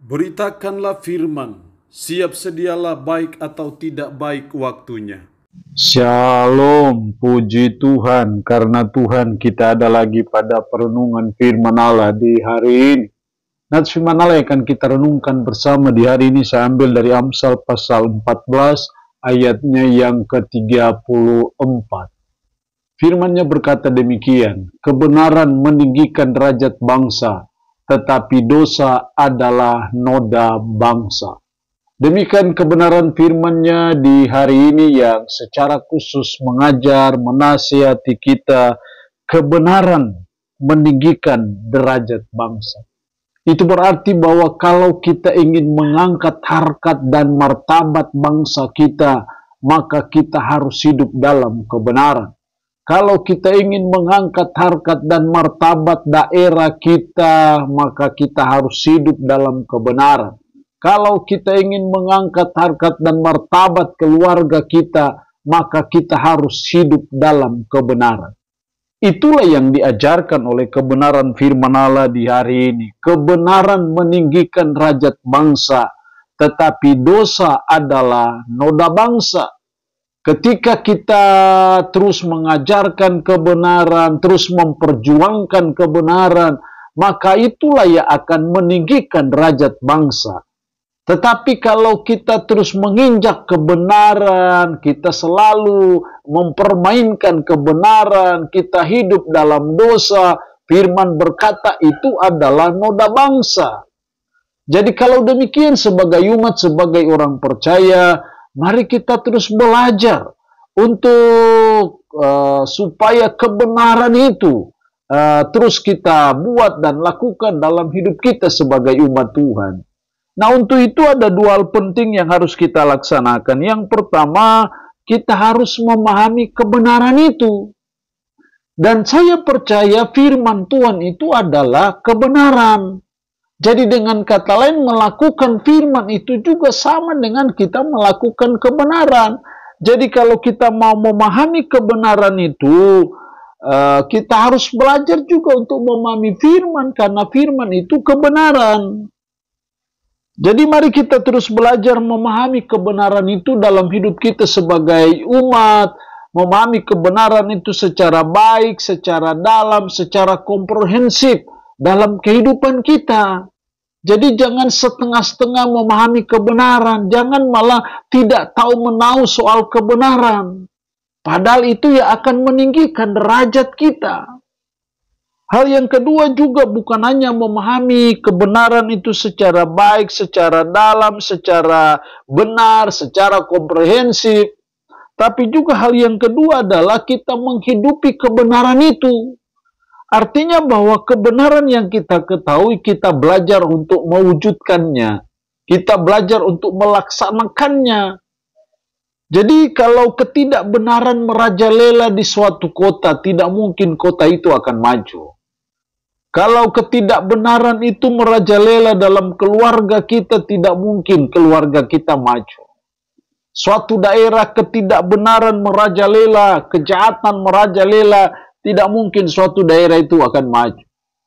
Beritakanlah firman, siap sedialah baik atau tidak baik waktunya. Shalom, puji Tuhan, karena Tuhan kita ada lagi pada perenungan firman Allah di hari ini. Nah, firman Allah yang akan kita renungkan bersama di hari ini saya ambil dari Amsal pasal 14 ayatnya yang ke-34. Firman-Nya berkata demikian, kebenaran meninggikan derajat bangsa, tetapi dosa adalah noda bangsa. Demikian kebenaran firman-Nya di hari ini yang secara khusus mengajar, menasihati kita kebenaran meninggikan derajat bangsa. Itu berarti bahwa kalau kita ingin mengangkat harkat dan martabat bangsa kita, maka kita harus hidup dalam kebenaran. Kalau kita ingin mengangkat harkat dan martabat daerah kita, maka kita harus hidup dalam kebenaran. Kalau kita ingin mengangkat harkat dan martabat keluarga kita, maka kita harus hidup dalam kebenaran. Itulah yang diajarkan oleh kebenaran firman Allah di hari ini. Kebenaran meninggikan derajat bangsa, tetapi dosa adalah noda bangsa. Ketika kita terus mengajarkan kebenaran, terus memperjuangkan kebenaran, maka itulah yang akan meninggikan derajat bangsa. Tetapi kalau kita terus menginjak kebenaran, kita selalu mempermainkan kebenaran, kita hidup dalam dosa, firman berkata itu adalah noda bangsa. Jadi kalau demikian sebagai umat, sebagai orang percaya, mari kita terus belajar untuk supaya kebenaran itu terus kita buat dan lakukan dalam hidup kita sebagai umat Tuhan. Nah, untuk itu ada dua hal penting yang harus kita laksanakan. Yang pertama, kita harus memahami kebenaran itu. Dan saya percaya firman Tuhan itu adalah kebenaran. Jadi dengan kata lain, melakukan firman itu juga sama dengan kita melakukan kebenaran. Jadi kalau kita mau memahami kebenaran itu, kita harus belajar juga untuk memahami firman, karena firman itu kebenaran. Jadi mari kita terus belajar memahami kebenaran itu dalam hidup kita sebagai umat, memahami kebenaran itu secara baik, secara dalam, secara komprehensif dalam kehidupan kita. Jadi jangan setengah-setengah memahami kebenaran, jangan malah tidak tahu menahu soal kebenaran. Padahal itu yang akan meninggikan derajat kita. Hal yang kedua juga bukan hanya memahami kebenaran itu secara baik, secara dalam, secara benar, secara komprehensif. Tapi juga hal yang kedua adalah kita menghidupi kebenaran itu. Artinya bahwa kebenaran yang kita ketahui, kita belajar untuk mewujudkannya. Kita belajar untuk melaksanakannya. Jadi kalau ketidakbenaran merajalela di suatu kota, tidak mungkin kota itu akan maju. Kalau ketidakbenaran itu merajalela dalam keluarga kita, tidak mungkin keluarga kita maju. Suatu daerah ketidakbenaran merajalela, kejahatan merajalela, tidak mungkin suatu daerah itu akan maju.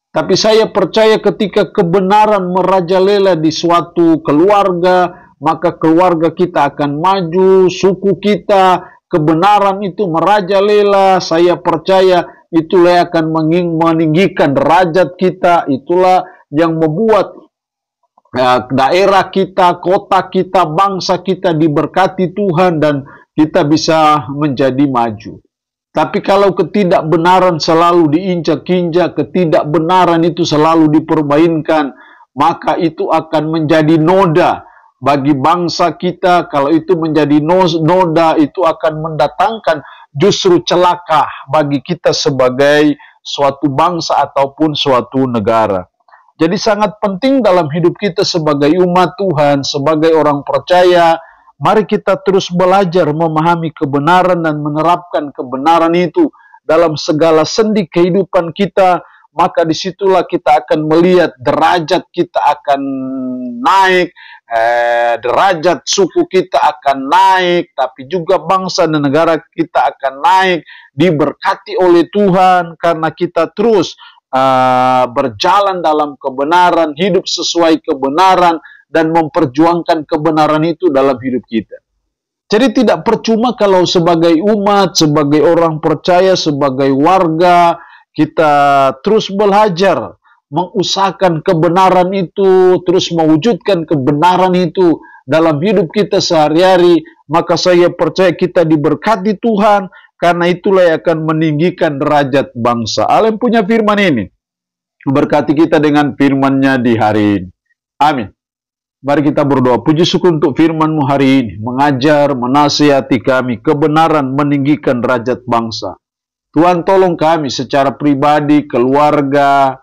Tapi saya percaya ketika kebenaran merajalela di suatu keluarga, maka keluarga kita akan maju, suku kita, kebenaran itu merajalela, saya percaya itulah yang akan meninggikan derajat kita, itulah yang membuat daerah kita, kota kita, bangsa kita diberkati Tuhan dan kita bisa menjadi maju. Tapi kalau ketidakbenaran selalu diinjak-injak, ketidakbenaran itu selalu dipermainkan, maka itu akan menjadi noda bagi bangsa kita. Kalau itu menjadi noda, itu akan mendatangkan justru celaka bagi kita sebagai suatu bangsa ataupun suatu negara. Jadi sangat penting dalam hidup kita sebagai umat Tuhan, sebagai orang percaya, mari kita terus belajar memahami kebenaran dan menerapkan kebenaran itu dalam segala sendi kehidupan kita. Maka disitulah kita akan melihat derajat kita akan naik, derajat suku kita akan naik, tapi juga bangsa dan negara kita akan naik, diberkati oleh Tuhan karena kita terus berjalan dalam kebenaran, hidup sesuai kebenaran, dan memperjuangkan kebenaran itu dalam hidup kita. Jadi tidak percuma kalau sebagai umat, sebagai orang percaya, sebagai warga, kita terus belajar, mengusahakan kebenaran itu, terus mewujudkan kebenaran itu dalam hidup kita sehari-hari. Maka saya percaya kita diberkati Tuhan, karena itulah yang akan meninggikan derajat bangsa. Allah yang punya firman ini berkati kita dengan firman-Nya di hari ini. Amin. Mari kita berdoa. Puji syukur untuk firman-Mu hari ini. Mengajar, menasihati kami. Kebenaran meninggikan derajat bangsa. Tuhan tolong kami secara pribadi, keluarga,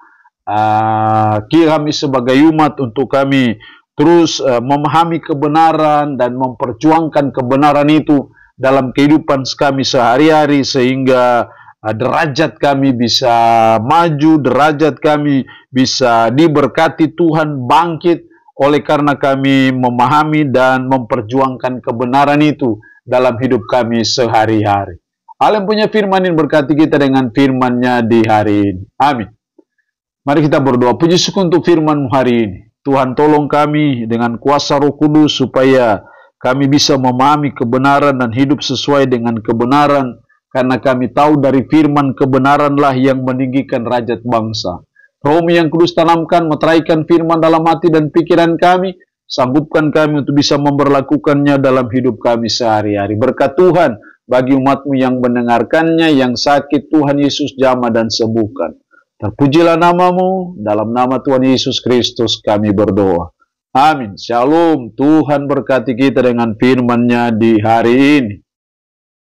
kami sebagai umat untuk kami terus memahami kebenaran dan memperjuangkan kebenaran itu dalam kehidupan kami sehari-hari, sehingga derajat kami bisa maju, derajat kami bisa diberkati Tuhan, bangkit oleh karena kami memahami dan memperjuangkan kebenaran itu dalam hidup kami sehari-hari. Allah yang punya firman ini berkati kita dengan firman-Nya di hari ini. Amin. Mari kita berdoa. Puji syukur untuk firman-Mu hari ini. Tuhan tolong kami dengan kuasa Roh Kudus supaya kami bisa memahami kebenaran dan hidup sesuai dengan kebenaran. Karena kami tahu dari firman kebenaranlah yang meninggikan derajat bangsa. Roh-Mu yang kudus tanamkan, meteraikan firman dalam hati dan pikiran kami. Sanggupkan kami untuk bisa memberlakukannya dalam hidup kami sehari-hari. Berkat Tuhan bagi umat-Mu yang mendengarkannya, yang sakit Tuhan Yesus jamah dan sembuhkan. Terpujilah nama-Mu, dalam nama Tuhan Yesus Kristus kami berdoa. Amin. Shalom. Tuhan berkati kita dengan firman-Nya di hari ini.